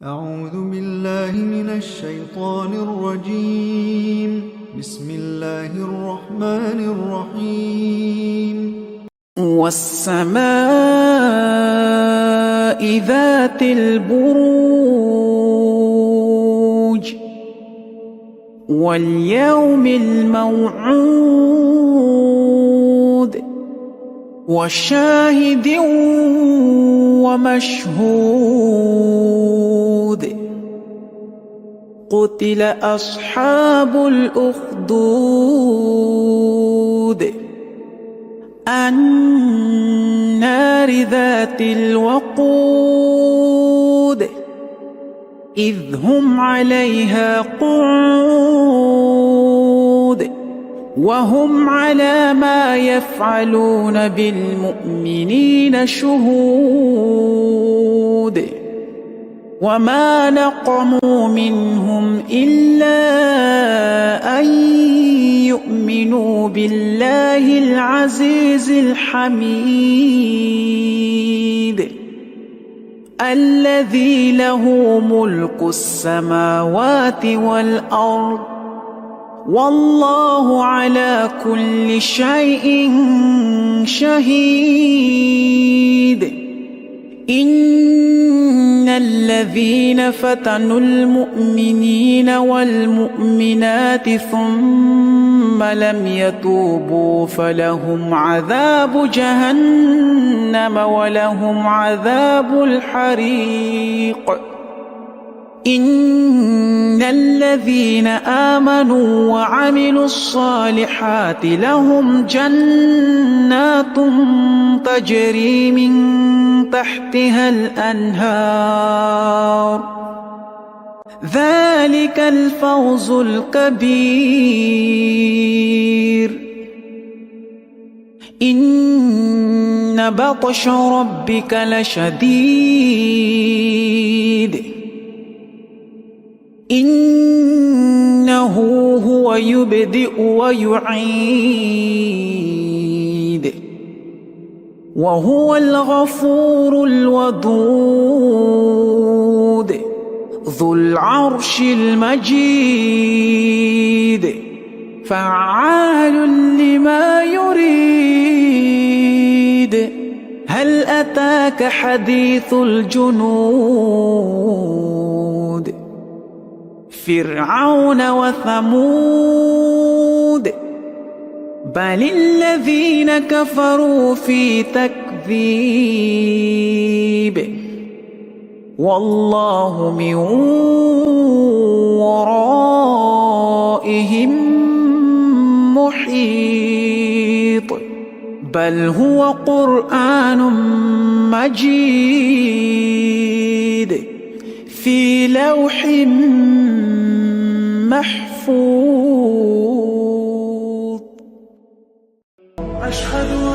أعوذ بالله من الشيطان الرجيم. بسم الله الرحمن الرحيم. والسماء ذات البروج واليوم الموعود وشاهد ومشهود قتل أصحاب الأخدود النار ذات الوقود إذ هم عليها قعود وهم على ما يفعلون بالمؤمنين شهود وما نقموا منهم إلا أن يؤمنوا بالله العزيز الحميد الذي له ملك السماوات والأرض والله على كل شيء شهيد. إن الذين فتنوا المؤمنين والمؤمنات ثم لم يتوبوا فلهم عذاب جهنم ولهم عذاب الحريق. إن الذين آمنوا وعملوا الصالحات لهم جنات تجري من تحتها الأنهار ذلك الفوز الكبير. إن بطش ربك لشديد إنه هو يبدئ ويعيد وهو الغفور الودود ذو العرش المجيد فعال لما يريد. هل أتاك حديث الجنود فرعون وثمود بل الذين كفروا في تكذيب والله من ورائهم محيط بل هو قرآن مجيد في لوح محفوظ. أشهد